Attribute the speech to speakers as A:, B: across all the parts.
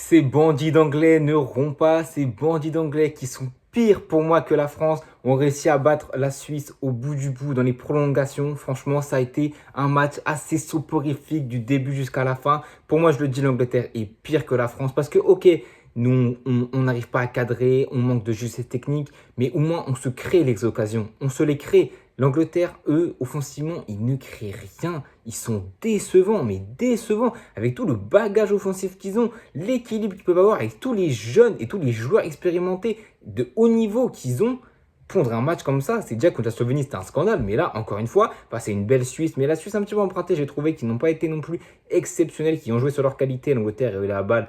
A: Ces bandits d'anglais ne rompent pas, ces bandits d'anglais qui sont pires pour moi que la France ont réussi à battre la Suisse au bout du bout dans les prolongations. Franchement, ça a été un match assez soporifique du début jusqu'à la fin. Pour moi, je le dis, l'Angleterre est pire que la France parce que, ok, nous, on n'arrive pas à cadrer, on manque de justesse technique, mais au moins, on se crée les occasions, on se les crée. L'Angleterre, eux, offensivement, ils ne créent rien. Ils sont décevants, mais décevants. Avec tout le bagage offensif qu'ils ont, l'équilibre qu'ils peuvent avoir, avec tous les jeunes et tous les joueurs expérimentés de haut niveau qu'ils ont, pondre un match comme ça, c'est déjà contre la Slovénie, c'était un scandale. Mais là, encore une fois, bah, c'est une belle Suisse. Mais la Suisse, un petit peu empruntée, j'ai trouvé qu'ils n'ont pas été non plus exceptionnels, qui ont joué sur leur qualité. L'Angleterre a eu la balle,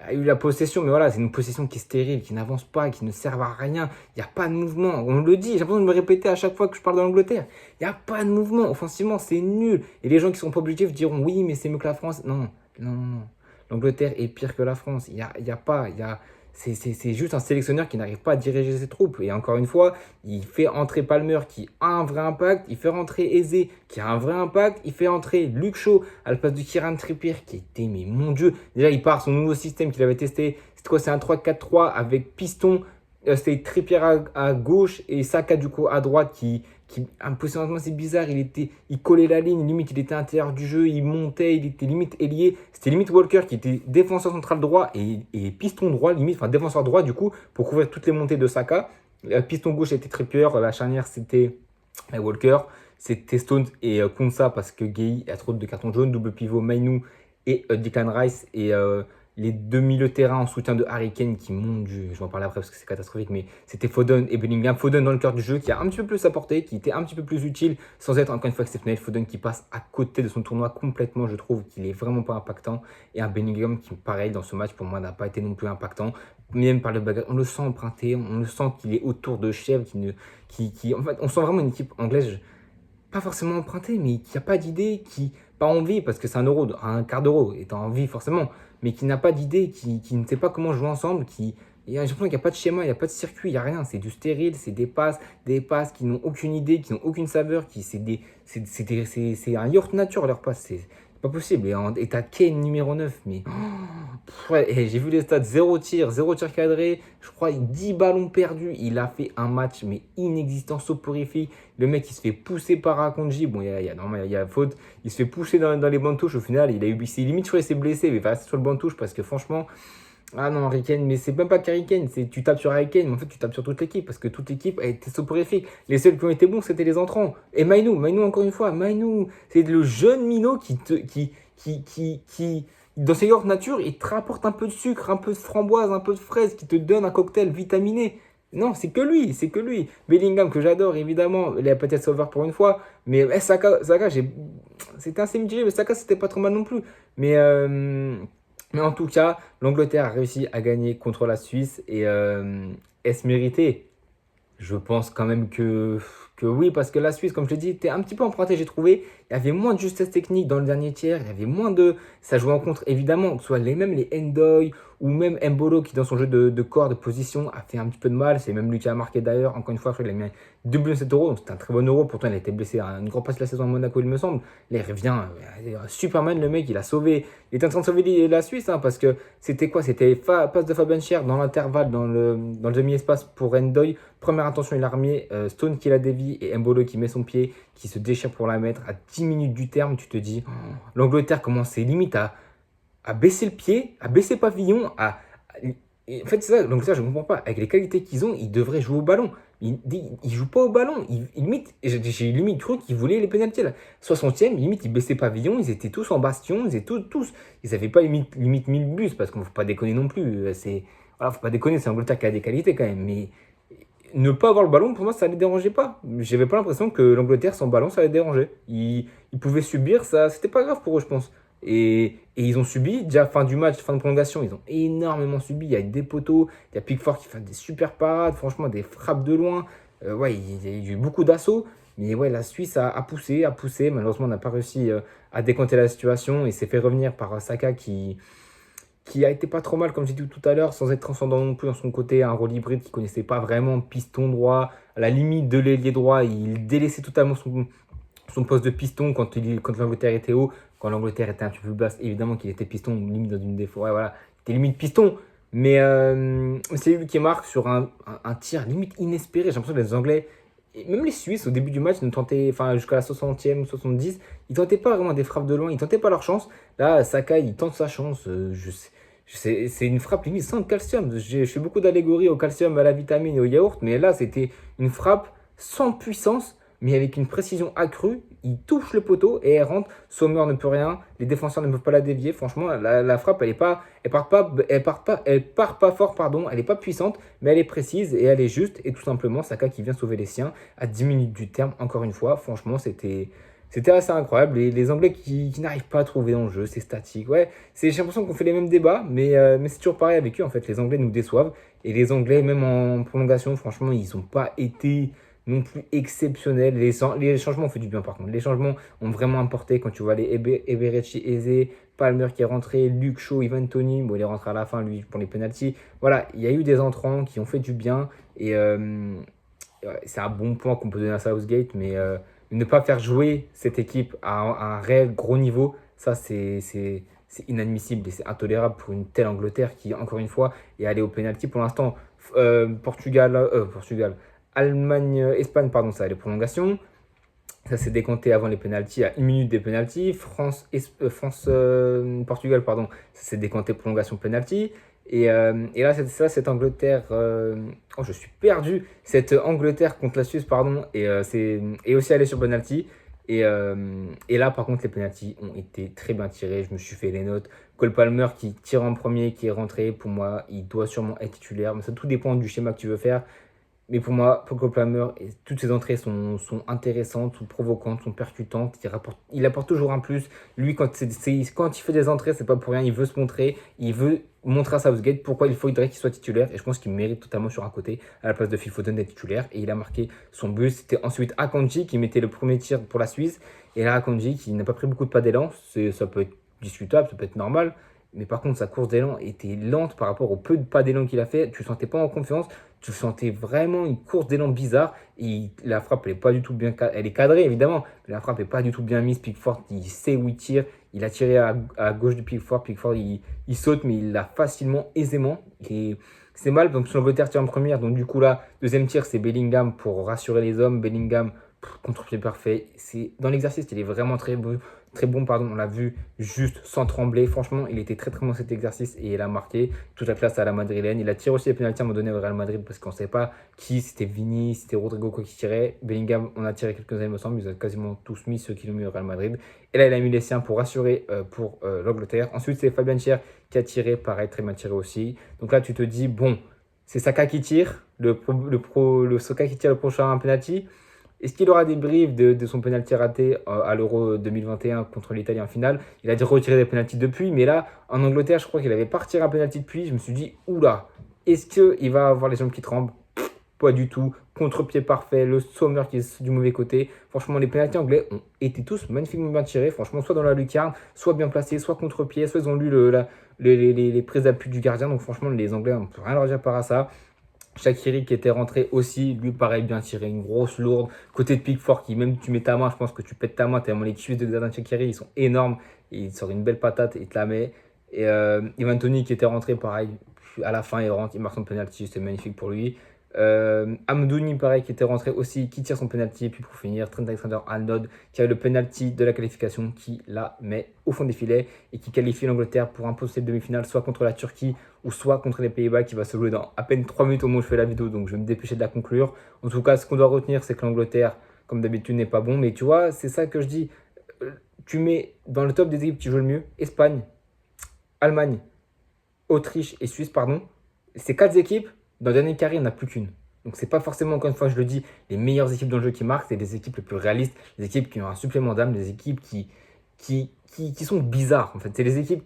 A: a eu la possession, mais voilà, c'est une possession qui est stérile, qui n'avance pas, qui ne sert à rien. Il n'y a pas de mouvement. On le dit, j'ai l'impression de me répéter à chaque fois que je parle de l'Angleterre. Il n'y a pas de mouvement. Offensivement, c'est nul. Et les gens qui sont pas objectifs diront oui, mais c'est mieux que la France. Non, non, non, non. L'Angleterre est pire que la France. Il y a pas. C'est juste un sélectionneur qui n'arrive pas à diriger ses troupes. Et encore une fois, il fait entrer Palmer qui a un vrai impact. Il fait rentrer Eze qui a un vrai impact. Il fait entrer Luke Shaw à la place de Kieran Trippier qui était, mais mon Dieu. Déjà, il part son nouveau système qu'il avait testé. C'est quoi? C'est un 3-4-3 avec piston. C'était Trippier à gauche et Saka du coup à droite qui impressionnant, c'est bizarre, il collait la ligne, limite il était à l'intérieur du jeu, il montait, il était limite ailier, c'était limite Walker qui était défenseur central droit et piston droit limite, enfin défenseur droit du coup pour couvrir toutes les montées de Saka. Piston gauche était Trippier, la charnière c'était Walker, c'était Stones et Konsa parce que Gay a trop de cartons jaunes, double pivot Mainu et Declan Rice et les deux milieux de terrain en soutien de Harry Kane qui, mon Dieu, je vais en parler après parce que c'est catastrophique, mais c'était Foden et Bellingham. Foden dans le cœur du jeu qui a un petit peu plus apporté, qui était un petit peu plus utile sans être encore une fois exceptionnel. Foden qui passe à côté de son tournoi complètement, je trouve qu'il est vraiment pas impactant. Et un Bellingham qui, pareil, dans ce match pour moi n'a pas été non plus impactant. Même par le bagage, on le sent emprunté, on le sent qu'il est autour de chèvres, en fait, on sent vraiment une équipe anglaise pas forcément emprunté, mais qui n'a pas d'idée, qui pas envie, parce que c'est un euro, un quart d'euro, et t'as envie forcément, mais qui n'a pas d'idée, qui ne sait pas comment jouer ensemble, j'ai l'impression qu'il n'y a pas de schéma, il n'y a pas de circuit, il n'y a rien, c'est du stérile, c'est des passes qui n'ont aucune idée, qui n'ont aucune saveur, c'est un yacht nature leur passe, c'est pas possible. Et t'as Kane numéro 9 mais ouais, et j'ai vu les stats, zéro tir cadré, je crois 10 ballons perdus. Il a fait un match mais inexistant, soporifique. Le mec il se fait pousser par Akonji, bon normalement il y a faute, il se fait pousser dans les bancs de touche. Au final il a eu, c'est limite, je crois qu'il s'est blessé, mais il va rester sur le banc de touche parce que franchement, ah non, Harry Kane, mais c'est même pas qu'Harry Kane, c'est tu tapes sur Harry Kane, mais en fait tu tapes sur toute l'équipe parce que toute l'équipe a été soporifique. Les seuls qui ont été bons, c'était les entrants. Et Mainu encore une fois, Mainu, c'est le jeune minot qui dans ses york nature, il te rapporte un peu de sucre, un peu de framboise, un peu de fraise, qui te donne un cocktail vitaminé. Non, c'est que lui, c'est que lui. Bellingham, que j'adore, évidemment, il est peut-être sauveur pour une fois, mais Saka c'était assez mitigé, mais Saka, c'était pas trop mal non plus. Mais, euh, mais en tout cas, l'Angleterre a réussi à gagner contre la Suisse et est-ce mérité? Je pense quand même que oui, parce que la Suisse, comme je l'ai dit, était un petit peu empruntée, j'ai trouvé. Il y avait moins de justesse technique dans le dernier tiers, il y avait moins de. Ça jouait en contre, évidemment, que ce soit mêmes les Endoy ou même Mbolo qui, dans son jeu de corps, de position, a fait un petit peu de mal. C'est même lui qui a marqué d'ailleurs. Encore une fois, je crois qu'il a mis 2,7 euros, donc c'était un très bon euro. Pourtant, il a été blessé à une grande partie de la saison à Monaco, il me semble. Là, il revient, Superman, le mec, il a sauvé. Il était en train de sauver la Suisse, hein, parce que c'était quoi? C'était passe de Fabian Schär dans l'intervalle, dans le demi-espace pour Endoy. Première intention, il a remis Stone qui la dévie et Mbolo qui met son pied, qui se déchire pour la mettre. À 10 minutes du terme, tu te dis, l'Angleterre commençait limite à baisser le pied, à baisser pavillon. En fait, c'est ça, l'Angleterre, je ne comprends pas. Avec les qualités qu'ils ont, ils devraient jouer au ballon. Ils ne jouent pas au ballon. Limite, j'ai limite cru qu'ils voulaient les pénalités. 60e, limite, ils baissaient pavillon. Ils étaient tous en bastion. Ils étaient tous. Ils n'avaient pas limite 1000 bus parce qu'il ne faut pas déconner non plus. Voilà, faut pas déconner, c'est l'Angleterre qui a des qualités quand même. Mais ne pas avoir le ballon, pour moi, ça ne les dérangeait pas. J'avais pas l'impression que l'Angleterre sans ballon, ça les dérangeait. Ils pouvaient subir, ça, c'était pas grave pour eux, je pense. Et ils ont subi, déjà fin du match, fin de prolongation, ils ont énormément subi. Il y a des poteaux, il y a Pickford qui fait des super parades, franchement, des frappes de loin. Ouais, il y a eu beaucoup d'assauts. Mais ouais, la Suisse a poussé. Malheureusement, on n'a pas réussi à décompter la situation et s'est fait revenir par Saka qui a été pas trop mal, comme j'ai dit tout à l'heure, sans être transcendant non plus dans son côté, un rôle hybride qui connaissait pas vraiment, piston droit, à la limite de l'ailier droit, il délaissait totalement son poste de piston quand l'Angleterre était haut, quand l'Angleterre était un petit peu plus basse, évidemment qu'il était piston, limite dans une défaut, ouais, voilà, t'es limite piston. Mais c'est lui qui marque sur un tir limite inespéré. J'ai l'impression que les Anglais, et même les Suisses, au début du match, ne tentaient, enfin jusqu'à la 60e, 70, ils tentaient pas vraiment des frappes de loin, ils tentaient pas leur chance. Là, Saka, il tente sa chance. C'est une frappe limite sans calcium. Je fais beaucoup d'allégories au calcium, à la vitamine et au yaourt, mais là, c'était une frappe sans puissance, mais avec une précision accrue. Il touche le poteau et elle rentre. Sommer ne peut rien. Les défenseurs ne peuvent pas la dévier. Franchement, la frappe, elle part pas fort, pardon. Elle est pas puissante, mais elle est précise et elle est juste. Et tout simplement, Saka qui vient sauver les siens à 10 minutes du terme. Encore une fois, franchement, c'était assez incroyable. Les Anglais qui n'arrivent pas à trouver dans le jeu, c'est statique. Ouais, j'ai l'impression qu'on fait les mêmes débats, mais c'est toujours pareil avec eux. En fait, les Anglais nous déçoivent. Et les Anglais, même en prolongation, franchement, ils n'ont pas été non plus exceptionnels. Les changements ont fait du bien, par contre. Les changements ont vraiment importé. Quand tu vois les Eberechi, Eze, Palmer qui est rentré, Luke Shaw, Ivan Toney, bon, il est rentré à la fin, lui, pour les penalties. Voilà, il y a eu des entrants qui ont fait du bien. Et ouais, c'est un bon point qu'on peut donner à Southgate, mais ne pas faire jouer cette équipe à un réel gros niveau, ça c'est inadmissible et c'est intolérable pour une telle Angleterre qui, encore une fois, est allée au pénalty. Pour l'instant, Portugal, Allemagne, Espagne, pardon, ça a les prolongations. Ça s'est décompté avant les pénaltys, à 1 minute des pénaltys. Portugal, pardon, ça s'est décompté prolongation pénalty. Et là, cette Angleterre, oh, je suis perdu. Cette Angleterre contre la Suisse, pardon, et aussi allé sur penalty. Et là, par contre, les penalties ont été très bien tirés. Je me suis fait les notes. Cole Palmer qui tire en premier, qui est rentré, pour moi, il doit sûrement être titulaire. Mais ça tout dépend du schéma que tu veux faire. Mais pour moi, Cole Palmer, toutes ses entrées sont intéressantes, sont provocantes, sont percutantes. Il apporte toujours un plus. Lui, quand il fait des entrées, c'est pas pour rien. Il veut se montrer. Il veut montrer à Southgate pourquoi il faudrait qu'il soit titulaire. Et je pense qu'il mérite totalement sur un côté, à la place de Phil Foden d'être titulaire. Et il a marqué son but. C'était ensuite Akanji qui mettait le premier tir pour la Suisse. Et là, Akanji qui n'a pas pris beaucoup de pas d'élan. Ça peut être discutable, ça peut être normal. Mais par contre, sa course d'élan était lente par rapport au peu de pas d'élan qu'il a fait. Tu ne sentais pas en confiance. Tu sentais vraiment une course d'élan bizarre. Et la frappe, elle est pas du tout bien. Elle est cadrée, évidemment. Mais la frappe n'est pas du tout bien mise. Pickford, il sait où il tire. Il a tiré à gauche de Pickford. Pickford, il saute, mais il l'a facilement, aisément. Et c'est mal. Donc, sur l'Angleterre tire en première. Donc, du coup, là, deuxième tir, c'est Bellingham pour rassurer les hommes. Bellingham, contre-pied parfait. Dans l'exercice, il est vraiment très bon. Très bon, pardon, on l'a vu juste sans trembler. Franchement, il était très très bon cet exercice et il a marqué toute la classe à la madrilène. Il a tiré aussi les pénaltys à un moment donné au Real Madrid parce qu'on ne savait pas qui, c'était Vini, c'était Rodrigo quoi qui tirait. Bellingham, on a tiré quelques-uns, il me semble. Ils ont quasiment tous mis ceux qui l'ont mis au Real Madrid. Et là, il a mis les siens pour rassurer pour l'Angleterre. Ensuite, c'est Fabien Cher qui a tiré, pareil, très mal tiré aussi. Donc là, tu te dis, bon, c'est Saka qui tire, le Saka qui tire le prochain penalty. Est-ce qu'il aura des briefs de son penalty raté à l'Euro 2021 contre l'Italie en finale? Il a dû retirer des penaltys depuis, mais là, en Angleterre, je crois qu'il avait pas retiré un penalty depuis. Je me suis dit, oula, est-ce qu'il va avoir les jambes qui tremblent? Pas du tout. Contre-pied parfait, le Sommer qui est du mauvais côté. Franchement, les pénaltys anglais ont été tous magnifiquement bien tirés. Franchement, soit dans la lucarne, soit bien placés, soit contre-pied, soit ils ont lu les prises d'appui du gardien. Donc franchement, les Anglais, on ne peut rien leur dire par à ça. Shaqiri qui était rentré aussi, lui pareil, bien tiré, une grosse lourde. Côté de Pickford qui, même tu mets ta main, je pense que tu pètes ta main, tellement les cuisses de Xherdan Shaqiri, ils sont énormes. Et il sort une belle patate et il te la met. Et Ivan Toney qui était rentré pareil, à la fin il rentre, il marque son penalty, c'est magnifique pour lui. Amdouni pareil qui était rentré aussi, qui tire son penalty. Et puis pour finir, Trent Alexander-Arnold qui a le penalty de la qualification, qui la met au fond des filets et qui qualifie l'Angleterre pour un possible demi-finale, soit contre la Turquie ou soit contre les Pays-Bas, qui va se jouer dans à peine 3 minutes au moment où je fais la vidéo. Donc je vais me dépêcher de la conclure. En tout cas, ce qu'on doit retenir, c'est que l'Angleterre, comme d'habitude, n'est pas bon. Mais tu vois, c'est ça que je dis. Tu mets dans le top des équipes qui jouent le mieux Espagne, Allemagne, Autriche et Suisse, pardon. Ces 4 équipes, dans le dernier carré, il n'y en a plus qu'une. Donc c'est pas forcément, encore une fois, je le dis, les meilleures équipes dans le jeu qui marquent, c'est des équipes les plus réalistes, des équipes qui ont un supplément d'âme, des équipes qui sont bizarres. En fait, c'est les équipes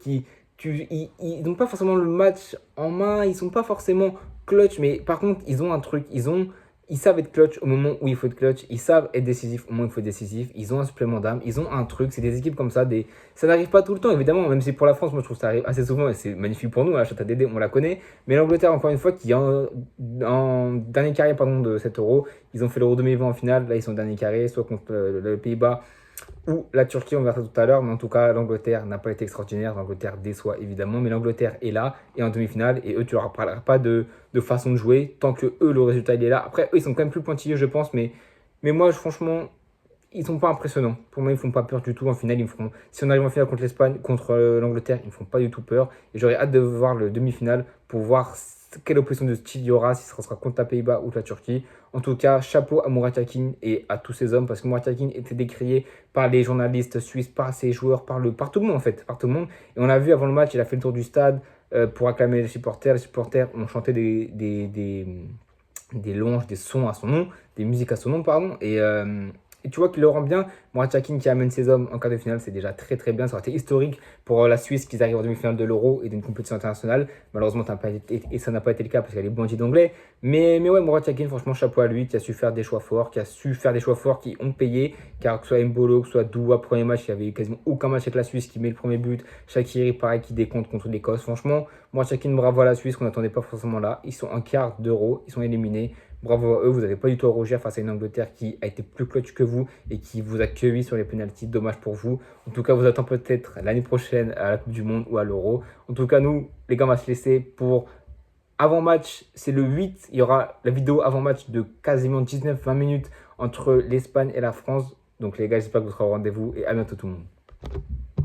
A: ils n'ont pas forcément le match en main, ils sont pas forcément clutch, mais par contre, ils ont un truc, ils savent être clutch au moment où il faut être clutch, ils savent être décisif au moment où il faut être décisif, ils ont un supplément d'âme, ils ont un truc, c'est des équipes comme ça, ça n'arrive pas tout le temps, évidemment, même si pour la France, moi je trouve que ça arrive assez souvent et c'est magnifique pour nous, la Chata Dédé, on la connaît, mais l'Angleterre, encore une fois, qui en dernier carré pardon, de cet Euro, ils ont fait l'Euro 2020 en finale, là ils sont au dernier carré, soit contre le Pays-Bas, ou la Turquie, on verra ça tout à l'heure. Mais en tout cas, l'Angleterre n'a pas été extraordinaire. L'Angleterre déçoit évidemment, mais l'Angleterre est là et en demi-finale. Et eux, tu leur parleras pas de façon de jouer tant que eux, le résultat, il est là. Après, eux, ils sont quand même plus pointilleux, je pense. Mais moi, franchement, ils sont pas impressionnants. Pour moi, ils font pas peur du tout. En finale, ils me feront. Si on arrive en finale contre l'Espagne, contre l'Angleterre, ils me font pas du tout peur. Et j'aurais hâte de voir le demi-finale pour voir quelle opposition de style il y aura, si ce sera contre la Pays-Bas ou la Turquie. En tout cas, chapeau à Murat Yakin et à tous ces hommes, parce que Murat Yakin était décrié par les journalistes suisses, par ses joueurs, par tout le monde en fait, par tout le monde. Et on a vu avant le match, il a fait le tour du stade pour acclamer les supporters. Les supporters ont chanté des louanges, des sons à son nom, des musiques à son nom, pardon. Et tu vois qu'il le rend bien. Murat Yakin qui amène ses hommes en quart de finale, c'est déjà très très bien. Ça aurait été historique pour la Suisse qu'ils arrivent en demi-finale de l'Euro et d'une compétition internationale. Malheureusement, ça n'a pas été le cas parce qu'il y a les bandits d'anglais. Mais ouais, Murat Yakin, franchement, chapeau à lui qui a su faire des choix forts, qui ont payé. Car que ce soit Mbolo, que ce soit Doua, premier match, il n'y avait eu quasiment aucun match avec la Suisse qui met le premier but. Shaqiri, pareil, qui décompte contre l'Écosse. Franchement, Murat Yakin, bravo à la Suisse qu'on n'attendait pas forcément là. Ils sont en quart d'Euro, ils sont éliminés. Bravo à eux, vous n'avez pas du tout à rougir face à une Angleterre qui a été plus clutch que vous et qui vous a cueilli sur les pénaltys. Dommage pour vous. En tout cas, vous attend peut-être l'année prochaine à la Coupe du Monde ou à l'Euro. En tout cas, nous, les gars, on va se laisser pour avant-match. C'est le 8. Il y aura la vidéo avant-match de quasiment 19-20 minutes entre l'Espagne et la France. Donc les gars, j'espère que vous serez au rendez-vous et à bientôt tout le monde.